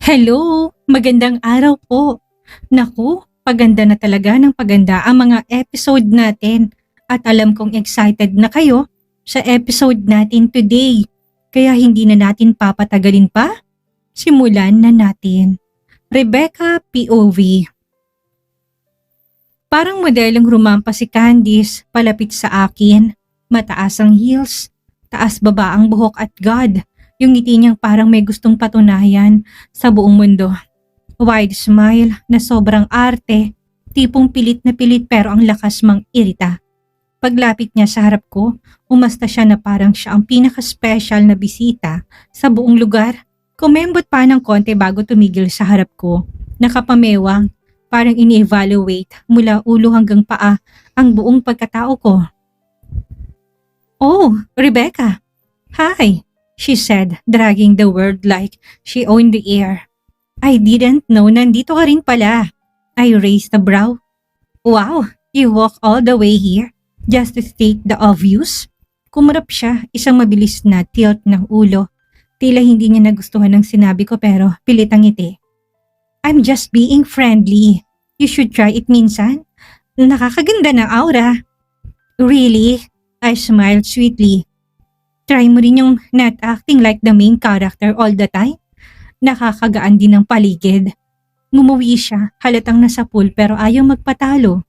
Hello! Magandang araw po. Naku, paganda na talaga ng paganda ang mga episode natin at alam kong excited na kayo sa episode natin today. Kaya hindi na natin papatagalin pa. Simulan na natin. Rebecca POV. Parang modelong rumampa si Candice palapit sa akin. Mataas ang heels, taas baba ang buhok at God, yung ngiti niyang parang may gustong patunayan sa buong mundo. Wide smile na sobrang arte, tipong pilit na pilit pero ang lakas mang irita. Paglapit niya sa harap ko, umasta siya na parang siya ang pinaka-special na bisita sa buong lugar. Kumembot pa ng konti bago tumigil sa harap ko. Nakapamewang, parang ini-evaluate mula ulo hanggang paa ang buong pagkatao ko. "Oh, Rebecca. Hi," she said, dragging the word like she owned the air. "I didn't know nandito ka rin pala." I raised a brow. "Wow, you walk all the way here just to state the obvious?" Kumarap siya, isang mabilis na tilt ng ulo. Tila hindi niya nagustuhan ng sinabi ko pero pilit ang ngiti. "I'm just being friendly. You should try it minsan. Nakakaganda ng aura." "Really?" I smiled sweetly. "Try mo rin yung not acting like the main character all the time. Nakakagaan din ng paligid." Ngumuwi siya, halatang nasa pool pero ayaw magpatalo.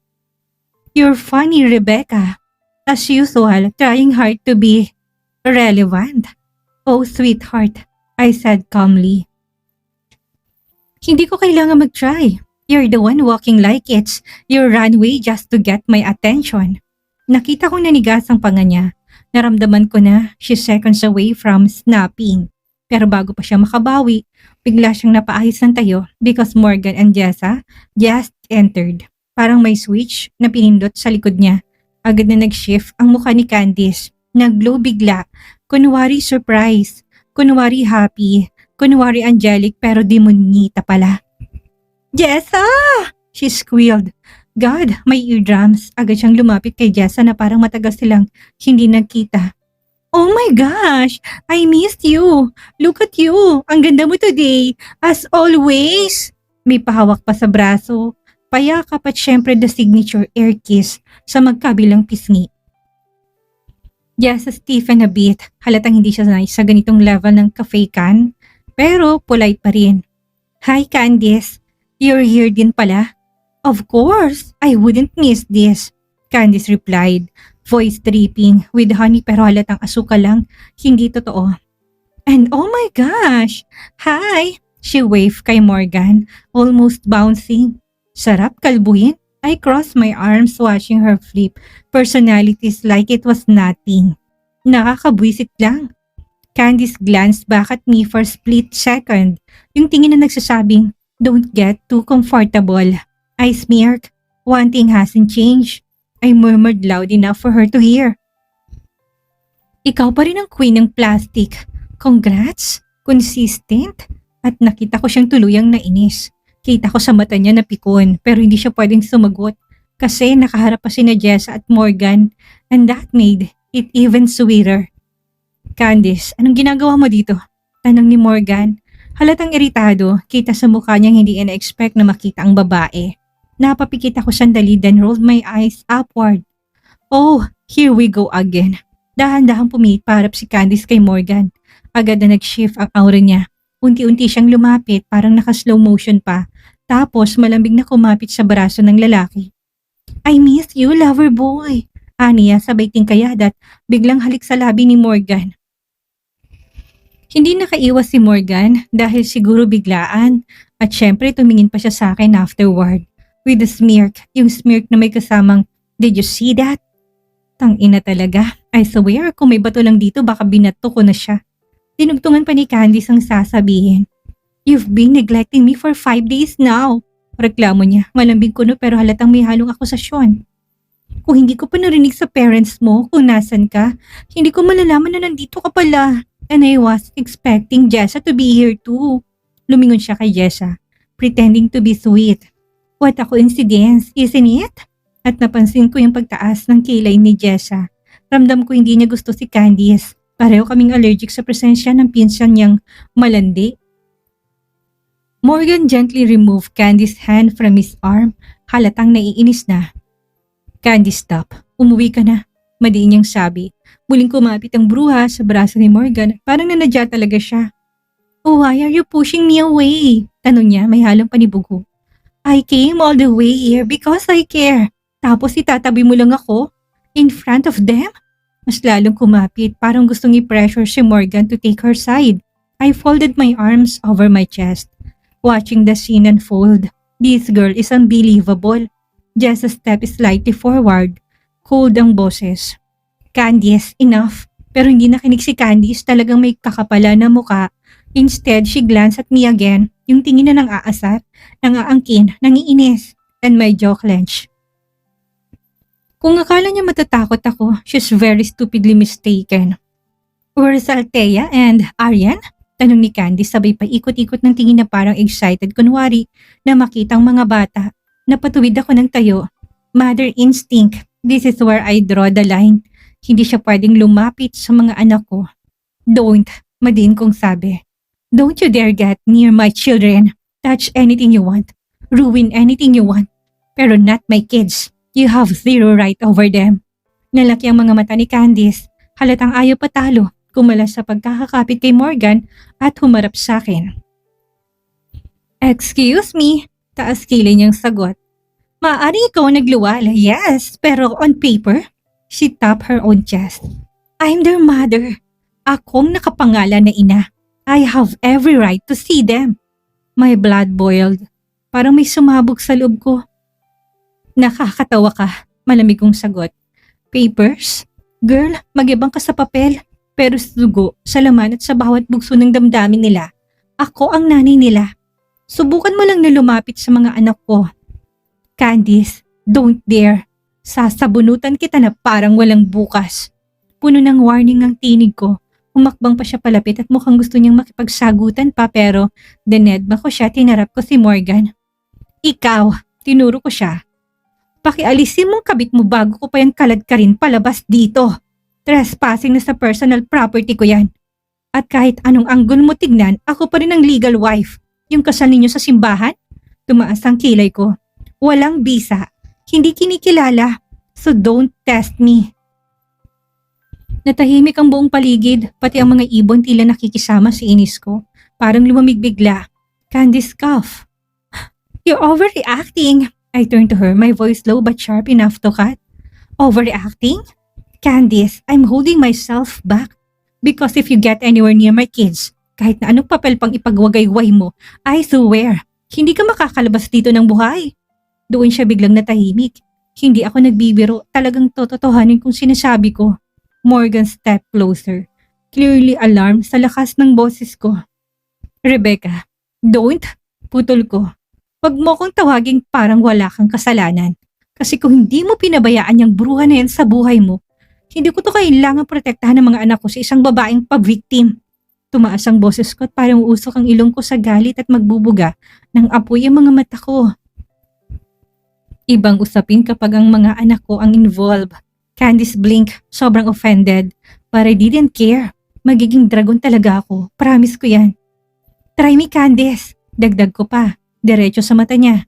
"You're funny, Rebecca. As usual, trying hard to be relevant." "Oh, sweetheart," I said calmly. "Hindi ko kailangan mag-try. You're the one walking like it's your runway just to get my attention." Nakita kong nanigas ang panga niya. Naramdaman ko na she's seconds away from snapping. Pero bago pa siya makabawi, bigla siyang napaayos ng tayo because Morgan and Jessa just entered. Parang may switch na pinindot sa likod niya. Agad na nag-shift ang mukha ni Candice. Nag-glow bigla. Kunwari surprise. Kunwari happy. Kunwari angelic pero demonita pala. "Jessa!" She squealed. God, may eardrums. Agad siyang lumapit kay Jessa na parang matagal silang hindi nagkita. "Oh my gosh! I missed you! Look at you! Ang ganda mo today! As always!" May pahawak pa sa braso. Payakap at syempre the signature air kiss sa magkabilang pisngi. Jessa stiffened a bit. Halatang hindi siya sanay sa ganitong level ng cafe can. Pero polite pa rin. "Hi Candice! You're here din pala?" "Of course, I wouldn't miss this," Candice replied, voice dripping with honey pero halatang asukal lang, hindi totoo. "And oh my gosh! Hi!" She waved kay Morgan, almost bouncing. Sarap kalbuhin. I crossed my arms watching her flip personalities like it was nothing. Nakakabwisit lang. Candice glanced back at me for a split second, yung tingin na nagsasabing, "Don't get too comfortable." I smirked. One thing hasn't changed. I murmured loud enough for her to hear. "Ikaw pa rin ang queen ng plastic. Congrats! Consistent!" At nakita ko siyang tuluyang nainis. Kita ko sa mata niya na pikon pero hindi siya pwedeng sumagot kasi nakaharap pa sina Jessa at Morgan and that made it even sweeter. "Candice, anong ginagawa mo dito?" Tanong ni Morgan. Halatang iritado, kita sa mukha niyang hindi ina-expect na makita ang babae. Napapikit ako sandali then rolled my eyes upward. Oh, here we go again. Dahan-dahang pumihit parap si Candice kay Morgan. Agad na nag-shift ang aura niya. Unti-unti siyang lumapit parang naka-slow motion pa. Tapos malambing na kumapit sa braso ng lalaki. "I miss you, lover boy." Aniya sabay tingkayad at biglang halik sa labi ni Morgan. Hindi nakaiwas si Morgan dahil siguro biglaan at syempre tumingin pa siya sa akin afterward. With a smirk, yung smirk na may kasamang, "Did you see that?" Tangina talaga. I swear kung may bato lang dito baka binato ko na siya. Tinugtungan pa ni Candice ang sasabihin. "You've been neglecting me for 5 days now." Reklamo niya. Malambing kuno pero halatang may halong akusasyon. "Kung hindi ko pa narinig sa parents mo kung nasan ka, hindi ko malalaman na nandito ka pala. And I was expecting Jessa to be here too." Lumingon siya kay Jessa, pretending to be sweet. What a coincidence, isn't it? At napansin ko yung pagtaas ng kilay ni Jessa. Ramdam ko hindi niya gusto si Candice. Pareho kaming allergic sa presensya ng pinsan niyang malandi. Morgan gently removed Candy's hand from his arm, halatang naiinis na. Candy, stop. Umuwi ka na. Madiin niyang sabi. Muling kumapit ang bruha sa braso ni Morgan, parang nanadya talaga siya. Oh, why are you pushing me away? Tanong niya, may halong panibugo. I came all the way here because I care. Tapos itatabi mo lang ako? In front of them? Mas lalong kumapit, parang gustong i-pressure si Morgan to take her side. I folded my arms over my chest, watching the scene unfold. This girl is unbelievable. Just a step slightly forward. Cold ang boses. Candice, enough. Pero hindi nakinig si Candice, talagang may kakapala na muka. Instead, she glanced at me again, yung tingin na ng aasar, nangaangkin, nangiinis, and my jaw clenched. Kung akala niya matatakot ako, she's very stupidly mistaken. Where's Althea and Aryan? Tanong ni Candice sabay pa ikot-ikot ng tingin na parang excited kunwari na makita ang mga bata. Napatuwid ako ng tayo. Mother instinct, this is where I draw the line. Hindi siya pwedeng lumapit sa mga anak ko. Don't, madiin kong sabi. Don't you dare get near my children. Touch anything you want. Ruin anything you want. Pero not my kids. You have zero right over them. Nalaki ang mga mata ni Candice. Halatang ayaw patalo. Kumalas sa pagkakakapit kay Morgan at humarap sa akin. Excuse me. Taas kilay niyang sagot. Maaari ikaw nagluwal. Yes, pero on paper. She tapped her own chest. I'm their mother. Akong nakapangalan na ina. I have every right to see them. My blood boiled. Parang may sumabog sa loob ko. Nakakatawa ka, malamig kong sagot. Papers? Girl, magyabang ka sa papel. Pero sa dugo, sa laman at sa bawat bugso ng damdamin nila, ako ang nanay nila. Subukan mo lang na lumapit sa mga anak ko. Candice, don't dare. Sasabunutan kita na parang walang bukas. Puno ng warning ang tinig ko. Umakbang pa siya palapit at mukhang gusto niyang makipagsagutan pa pero dinedma ko siya, tinarap ko si Morgan. Ikaw, tinuro ko siya. Pakialisin mong kabit mo bago ko pa yan kalad ka rin palabas dito. Trespassing na sa personal property ko yan. At kahit anong anggol mo tignan, ako pa rin ang legal wife. Yung kasal ninyo sa simbahan? Tumaas ang kilay ko. Walang bisa. Hindi kinikilala. So don't test me. Natahimik ang buong paligid, pati ang mga ibon tila nakikisama sa inis ko. Parang lumamig bigla. Candice cough. You're overreacting. I turned to her, my voice low but sharp enough to cut. Overreacting? Candice, I'm holding myself back. Because if you get anywhere near my kids, kahit na anong papel pang ipagwagayway mo, I swear, hindi ka makakalabas dito ng buhay. Doon siya biglang natahimik. Hindi ako nagbibiro, talagang tototohanin kung sinasabi ko. Morgan stepped closer, clearly alarmed sa lakas ng boses ko. Rebecca, don't, putol ko. Huwag mo kong tawaging parang wala kang kasalanan. Kasi kung hindi mo pinabayaan yung bruha na yan sa buhay mo, hindi ko to kailangan protektahan ng mga anak ko sa isang babaeng pa-victim. Tumaas ang boses ko at parang usok ang ilong ko sa galit at magbubuga ng apoy ang mga mata ko. Ibang usapin kapag ang mga anak ko ang involved. Candice blink, sobrang offended. But I didn't care. Magiging dragon talaga ako. Promise ko yan. Try me, Candice. Dagdag ko pa. Diretso sa mata niya.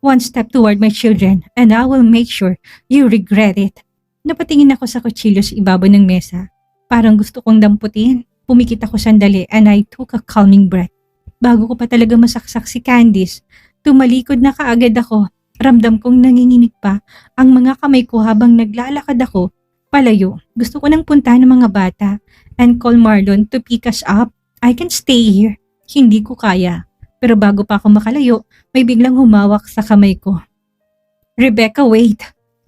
One step toward my children and I will make sure you regret it. Napatingin ako sa kutsilyo sa ibabaw ng mesa. Parang gusto kong damputin. Pumikit ako sandali and I took a calming breath. Bago ko pa talaga masaksak si Candice, tumalikod na kaagad ako. Ramdam kong nanginginig pa ang mga kamay ko habang naglalakad ako palayo. Gusto ko nang puntahan ng mga bata and call Marlon to pick us up. I can stay here. Hindi ko kaya. Pero bago pa ako makalayo, may biglang humawak sa kamay ko. Rebecca, wait.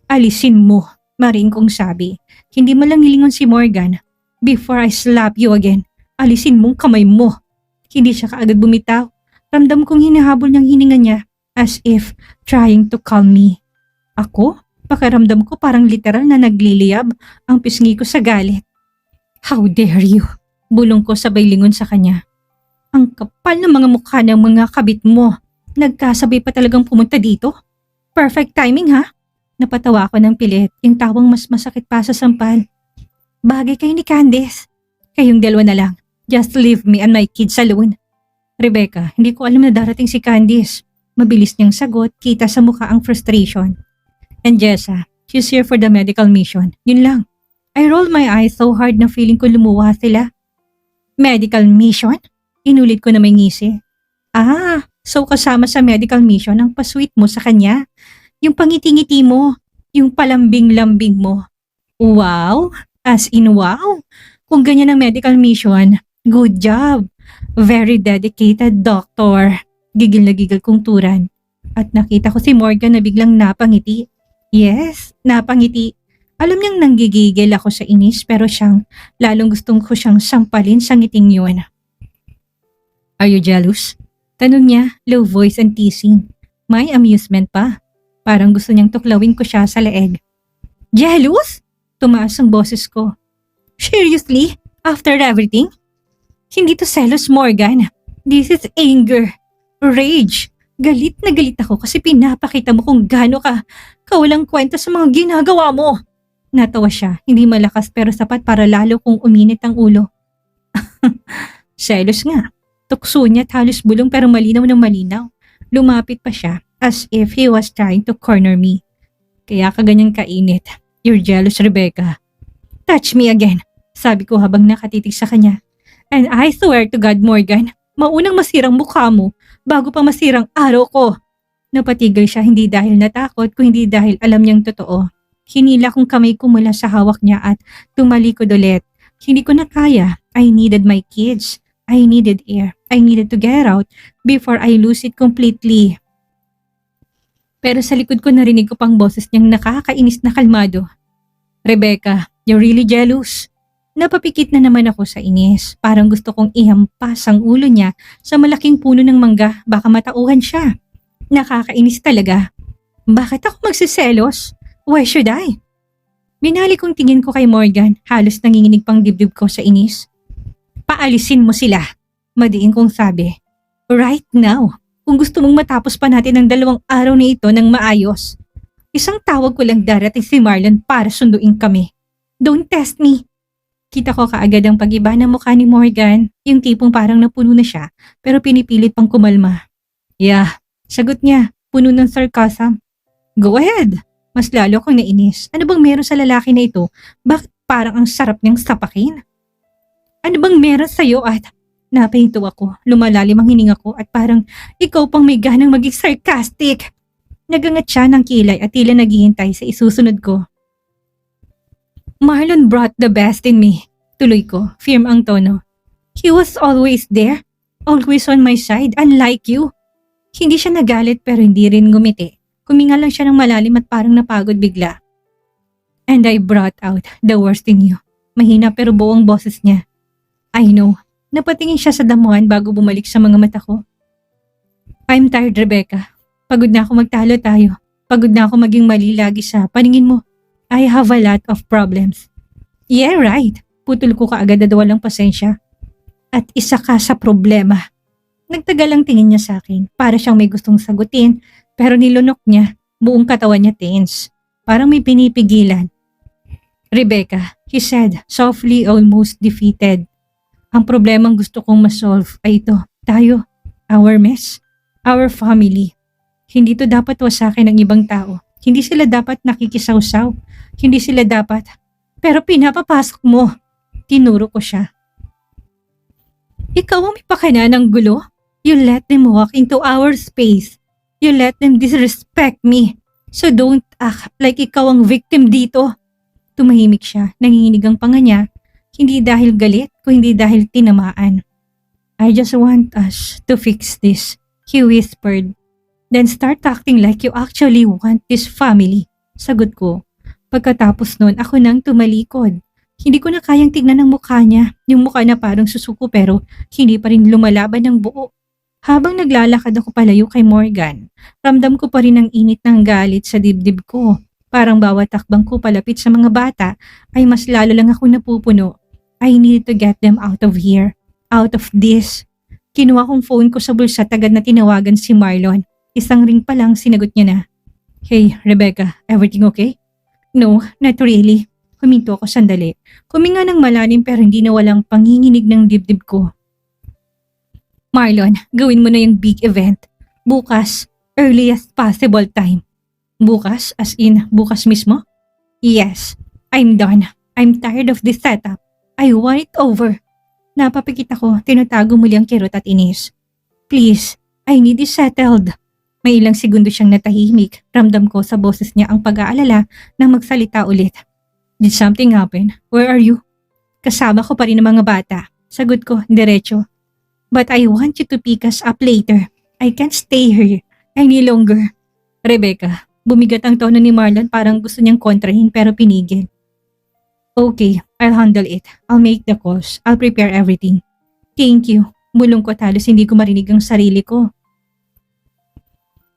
Alisin mo, maring kong sabi. Hindi mo lang nilingon si Morgan. Before I slap you again, alisin mong kamay mo. Hindi siya kaagad bumitaw. Ramdam kong hinahabol niyang hininga niya. As if trying to calm me. Ako? Pakiramdam ko parang literal na nagliliyab ang pisngi ko sa galit. How dare you? Bulong ko sabay lingon sa kanya. Ang kapal ng mga mukha ng mga kabit mo. Nagkasabay pa talagang pumunta dito? Perfect timing ha? Napatawa ako ng pilit, yung tawang mas masakit pa sa sampal. Bagay kayo ni Candice. Kayong dalawa na lang. Just leave me and my kids alone. Rebecca, hindi ko alam na darating si Candice. Mabilis niyang sagot, kita sa mukha ang frustration. And Jessa, she's here for the medical mission. Yun lang. I rolled my eyes so hard na feeling ko lumuha sila. Medical mission? Inulit ko na may ngisi. Ah, so kasama sa medical mission ang pasweet mo sa kanya. Yung pangiti-ngiti mo, yung palambing-lambing mo. Wow! As in wow! Kung ganyan ang medical mission, good job! Very dedicated doctor. Gigil na gigil kong turan. At nakita ko si Morgan na biglang napangiti. Yes, napangiti. Alam niyang nanggigigil ako sa inis pero lalong gustong ko siyang sampalin sa ngiting yun. Are you jealous? Tanong niya, low voice and teasing. May amusement pa. Parang gusto niyang tuklawin ko siya sa leeg. Jealous? Tumaas ang boses ko. Seriously? After everything? Hindi to selos, Morgan. This is anger. Rage. Galit na galit ako kasi pinapakita mo kung gaano ka kawalang kwenta sa mga ginagawa mo. Natawa siya, hindi malakas pero sapat para lalo kong uminit ang ulo. Selos nga. Tukso niya at halos bulong pero malinaw na malinaw. Lumapit pa siya as if he was trying to corner me. Kaya ka ganyang kainit. You're jealous, Rebecca. Touch me again, sabi ko habang nakatitig sa kanya. And I swear to God, Morgan, maunang masirang mukha mo bago pa masirang araw ko. Napatigil siya hindi dahil natakot kundi dahil alam niyang totoo. Hinila kong kamay ko mula sa hawak niya at tumalikod ulit. Hindi ko na kaya. I needed my kids. I needed air. I needed to get out before I lose it completely. Pero sa likod ko narinig ko pang boses niyang nakakainis na kalmado. Rebecca, you're really jealous. Napapikit na naman ako sa inis. Parang gusto kong ihampas ang ulo niya sa malaking puno ng mangga. Baka matauhan siya. Nakakainis talaga. Bakit ako magsiselos? Why should I? Binalik kong tingin ko kay Morgan. Halos nanginginig pang dibdib ko sa inis. Paalisin mo sila. Madiin kong sabi. Right now. Kung gusto mong matapos pa natin ang 2 araw na ito ng maayos. Isang tawag ko lang darating si Marlon para sunduin kami. Don't test me. Kita ko kaagad ang pag-iba ng mukha ni Morgan. Yung tipong parang napuno na siya pero pinipilit pang kumalma. Yeah, sagot niya. Puno ng sarcasm. Go ahead. Mas lalo akong nainis. Ano bang meron sa lalaki na ito? Bakit parang ang sarap niyang sapakin? Ano bang meron sa'yo at napahinto ako, lumalalim ang hininga ko at parang ikaw pang may ganang maging sarcastic. Nagangat siya ng kilay at tila naghihintay sa isusunod ko. Marlon brought the best in me. Tuloy ko, firm ang tono. He was always there, always on my side, unlike you. Hindi siya nagalit pero hindi rin ngumiti. Kuminga lang siya ng malalim at parang napagod bigla. And I brought out the worst in you. Mahina pero buong boses niya. I know. Napatingin siya sa damuhan bago bumalik sa mga mata ko. I'm tired, Rebecca. Pagod na ako magtalo tayo. Pagod na ako maging mali lagi sa paningin mo. I have a lot of problems. Yeah, right. Putol ko kaagad at walang pasensya. At isa ka sa problema. Nagtagal ang tingin niya sa akin. Para siyang may gustong sagutin. Pero nilunok niya. Buong katawan niya tense. Parang may pinipigilan. Rebecca, he said, softly, almost defeated. Ang problemang gusto kong ma-solve ay ito. Tayo. Our mess. Our family. Hindi to dapat wasakin ng ibang tao. Hindi sila dapat nakikisawsaw. Hindi sila dapat. Pero pinapapasok mo. Tinuro ko siya. Ikaw ang may pakana ng gulo? You let them walk into our space. You let them disrespect me. So don't act like ikaw ang victim dito. Tumahimik siya. Nanginginig ang panga niya. Hindi dahil galit, kundi dahil tinamaan. I just want us to fix this, he whispered. Then start acting like you actually want this family. Sagot ko. Pagkatapos nun, ako nang tumalikod. Hindi ko na kayang tignan ang mukha niya. Yung mukha na parang susuko pero hindi pa rin lumalaban ng buo. Habang naglalakad ako palayo kay Morgan, ramdam ko pa rin ang init ng galit sa dibdib ko. Parang bawat takbang ko palapit sa mga bata ay mas lalo lang ako napupuno. I need to get them out of here. Out of this. Kinuha kong phone ko sa bulsa tagad na tinawagan si Marlon. Isang ring pa lang sinagot niya na. Hey, Rebecca, everything okay? No, not really. Huminto ako sandali. Kuminga ng malalim pero hindi na walang panginginig ng dibdib ko. Marlon, gawin mo na yung big event. Bukas, earliest possible time. Bukas, as in bukas mismo? Yes, I'm done. I'm tired of this setup. I want it over. Napapikit ako, tinatago muli ang kirot at inis. Please, I need it settled. May ilang segundo siyang natahimik. Ramdam ko sa boses niya ang pag-aalala nang magsalita ulit. Did something happen? Where are you? Kasama ko pa rin ang mga bata. Sagot ko, diretso. But I want you to pick us up later. I can't stay here any longer. Rebecca, bumigat ang tono ni Marlon, parang gusto niyang kontrahin pero pinigil. Okay, I'll handle it. I'll make the calls. I'll prepare everything. Thank you. Bulong ko halos hindi ko marinig ang sarili ko.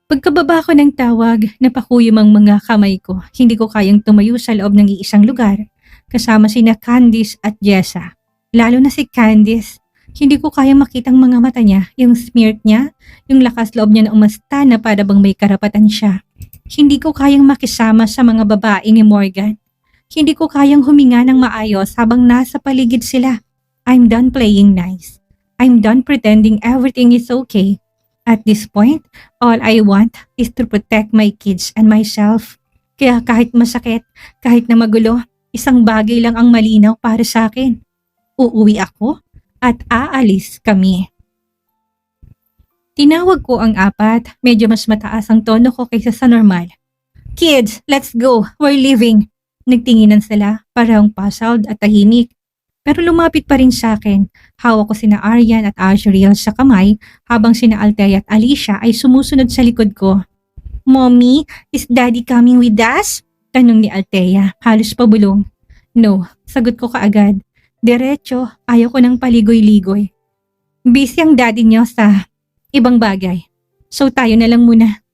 Pagkababa ko ng tawag, napakuyom ang mga kamay ko. Hindi ko kayang tumayo sa loob ng iisang lugar. Kasama sina Candice at Jessa. Lalo na si Candice. Hindi ko kayang makitang mga mata niya, yung smirk niya, yung lakas loob niya na umasta na para bang may karapatan siya. Hindi ko kayang makisama sa mga babae ni Morgan. Hindi ko kayang huminga ng maayos habang nasa paligid sila. I'm done playing nice. I'm done pretending everything is okay. At this point, all I want is to protect my kids and myself. Kaya kahit masakit, kahit na magulo, isang bagay lang ang malinaw para sa akin. Uuwi ako at aalis kami. Tinawag ko ang apat, medyo mas mataas ang tono ko kaysa sa normal. Kids, let's go, we're leaving. Nagtinginan sila, parang puzzled at tahimik. Pero lumapit pa rin sa akin. Hawak ko sina Aryan at Ashriel sa kamay habang sina Althea at Alicia ay sumusunod sa likod ko. Mommy, is Daddy coming with us? Tanong ni Althea, halos pabulong. No, sagot ko kaagad. Diretso, ayaw ko ng paligoy-ligoy. Busy ang daddy niyo sa ibang bagay. So tayo na lang muna.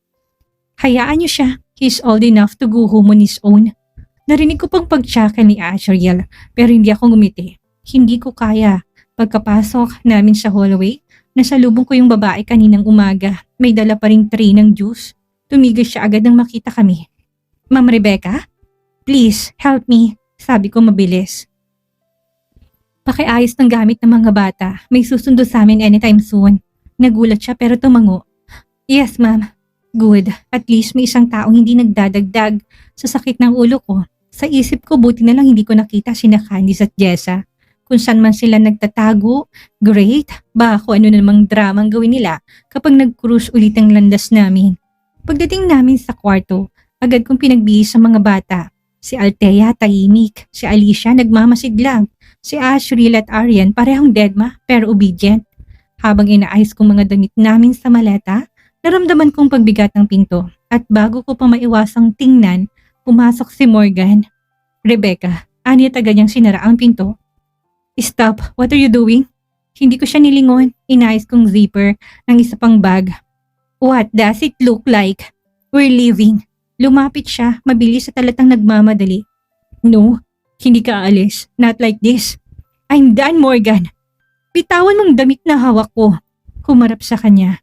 Hayaan niyo siya. He's old enough to go home on his own. Narinig ko pang pagtsaka ni Ashriel pero hindi ako ngumiti. Hindi ko kaya. Pagkapasok namin sa hallway, nasalubong ko yung babae kaninang umaga. May dala pa ring tray ng juice. Tumigil siya agad nang makita kami. Ma'am Rebecca? Please, help me. Sabi ko mabilis. Pakiayos ng gamit ng mga bata. May susundo sa amin anytime soon. Nagulat siya pero tumango. Yes ma'am. Good. At least may isang taong hindi nagdadagdag sa sakit ng ulo ko. Sa isip ko buti na lang hindi ko nakita sina Candice at Jessa. Kung saan man sila nagtatago, great. Baka kung ano namang dramang gawin nila kapag nag-cruise ulit ang landas namin. Pagdating namin sa kwarto, agad kong pinagbihis sa mga bata. Si Althea tahimik, si Alicia nagmamasid lang. Si Ashriel at Aryan parehong deadma pero obedient. Habang inaayos kong mga damit namin sa maleta, naramdaman kong pagbigat ng pinto at bago ko pa maiwasang tingnan, pumasok si Morgan. Rebecca, aniya agad niyang sinara ang pinto. Stop, what are you doing? Hindi ko siya nilingon, inayos kong zipper ng isa pang bag. What does it look like? We're leaving. Lumapit siya, mabilis at talatang nagmamadali. No, hindi ka aalis. Not like this. I'm done, Morgan. Bitawan mong damit na hawak ko. Humarap sa kanya.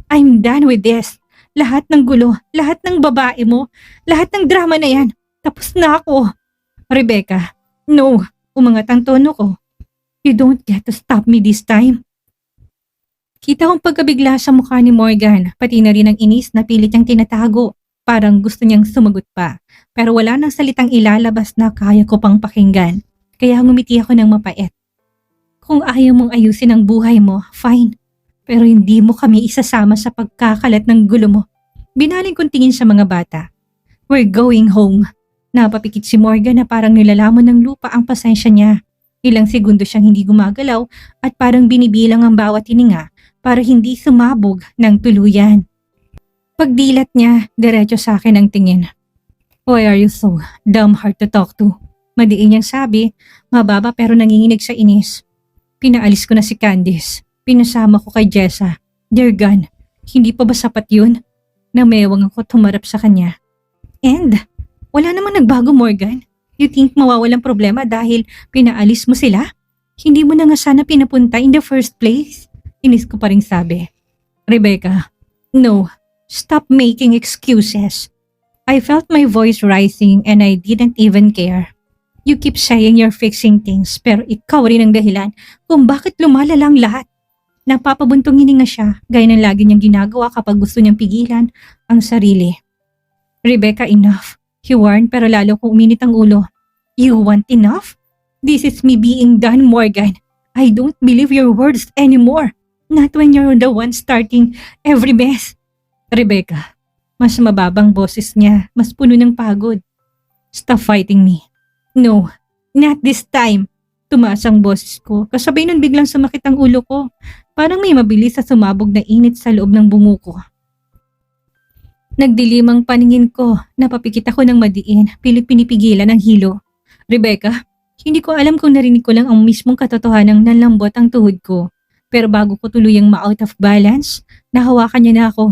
I'm done with this. Lahat ng gulo, lahat ng babae mo, lahat ng drama na yan. Tapos na ako. Rebecca, no. Umangat ang tono ko. You don't get to stop me this time. Kita kong pagkabigla sa mukha ni Morgan, pati na rin ang inis na pilit niyang tinatago. Parang gusto niyang sumagot pa, pero wala nang salitang ilalabas na kaya ko pang pakinggan. Kaya ngumiti ako ng mapait. Kung ayaw mong ayusin ang buhay mo, fine. Pero hindi mo kami isasama sa pagkakalat ng gulo mo. Binaling kong tingin sa mga bata. We're going home. Napapikit si Morgan na parang nilalamon ng lupa ang pasensya niya. Ilang segundo siyang hindi gumagalaw at parang binibilang ang bawat hininga para hindi sumabog ng tuluyan. Pagdilat niya, diretso sa akin ang tingin. Why are you so damn hard to talk to? Madiin niyang sabi, mababa pero nanginginig sa inis. Pinaalis ko na si Candice. Pinasama ko kay Jessa. Dear God, hindi pa ba sapat yun? Namewang ako tumarap sa kanya. And, wala namang nagbago, Morgan. You think mawawalang problema dahil pinaalis mo sila? Hindi mo na nga sana pinapunta in the first place? Inis ko pa rin sabi. Rebecca, no. Stop making excuses. I felt my voice rising and I didn't even care. You keep saying you're fixing things pero ikaw rin ang dahilan kung bakit lumalala ang lahat. Napapabuntong hininga siya, gaya ng lagi niyang ginagawa kapag gusto niyang pigilan ang sarili. Rebecca, enough. He warned pero lalo kong uminit ang ulo. You want enough? This is me being done, Morgan. I don't believe your words anymore. Not when you're the one starting every mess. Rebecca, mas mababang boses niya, mas puno ng pagod. Stop fighting me. No, not this time. Tumaas ang boses ko, kasabay nun biglang sumakit ang ulo ko. Parang may mabilis sa sumabog na init sa loob ng bungo ko. Nagdilim ang paningin ko, napapikit ako ng madiin, pilit pinipigilan ang hilo. Rebecca, hindi ko alam kung narinig ko lang ang mismong katotohanang nanlambot ang tuhod ko. Pero bago ko tuluyang ma-out of balance, nahawakan niya na ako.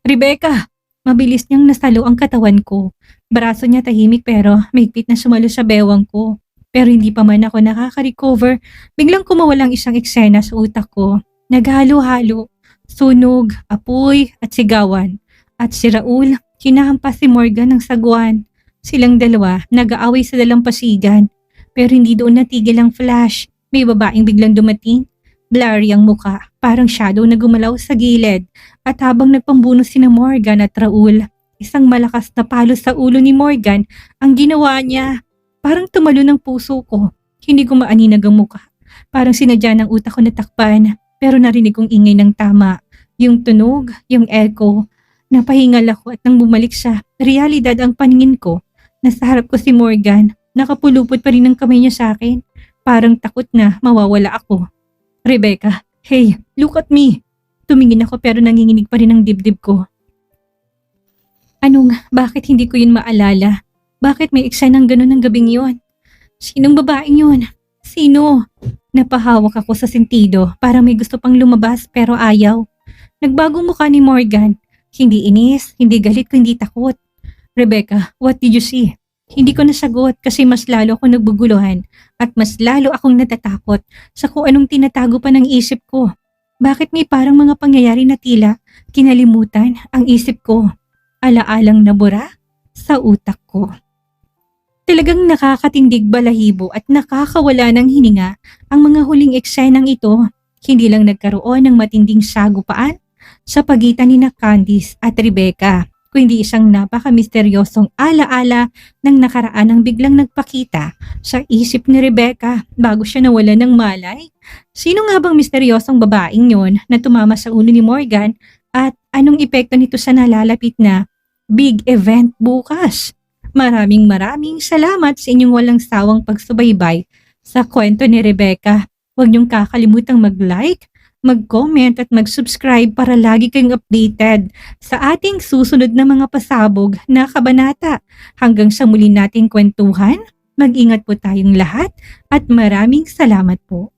Rebecca! Mabilis niyang nasalo ang katawan ko. Braso niya tahimik pero mahigpit na sumalo sa bewang ko. Pero hindi pa man ako nakaka-recover, biglang kumawala ang isang eksena sa utak ko. Naghalo-halo, sunog, apoy at sigawan. At si Raul, kinahampas si Morgan ng sagwan. Silang dalawa, nag-aaway sa dalampasigan. Pero hindi doon natigil ang flash. May babaeng biglang dumating. Blurry ang muka, parang shadow na gumalaw sa gilid. At habang nagpambuno sina Morgan at Raul, isang malakas na palo sa ulo ni Morgan ang ginawa niya. Parang tumalo ng puso ko. Hindi ko maaninag ang muka. Parang sinadya ng utak ko na takpan. Pero narinig kong ingay ng tama. Yung tunog, yung echo. Napahingal ako at nang bumalik sa realidad ang paningin ko, nasa harap ko si Morgan, nakapulupot pa rin ang kamay niya sa akin. Parang takot na mawawala ako. Rebecca, hey, look at me. Tumingin ako pero nanginginig pa rin ang dibdib ko. Bakit hindi ko yun maalala? Bakit may eksenang ganun ng gabing yun? Sinong babaeng yun? Sino? Napahawak ako sa sentido para may gusto pang lumabas pero ayaw. Nagbagong mukha ni Morgan. Hindi inis, hindi galit, kundi takot. Rebecca, what did you see? Hindi ko nasagot kasi mas lalo akong nagbuguluhan at mas lalo akong natatakot sa kung anong tinatago pa ng isip ko. Bakit may parang mga pangyayari na tila kinalimutan ang isip ko? Alaalang nabura sa utak ko. Talagang nakakatindig balahibo at nakakawala ng hininga ang mga huling eksenang ito. Hindi lang nagkaroon ng matinding sagupaan sa pagitan ni Candice at Rebecca, kundi isang napaka-misteryosong alaala ng nakaraan ang biglang nagpakita sa isip ni Rebecca bago siya nawala ng malay. Sino nga bang misteryosong babaeng yon na tumama sa ulo ni Morgan at anong epekto nito sa nalalapit na big event bukas? Maraming salamat sa inyong walang sawang pagsubaybay sa kwento ni Rebecca. Huwag niyong kakalimutang mag-like, mag-comment at mag-subscribe para lagi kayong updated sa ating susunod na mga pasabog na kabanata. Hanggang sa muli nating kwentuhan, mag-ingat po tayong lahat at maraming salamat po.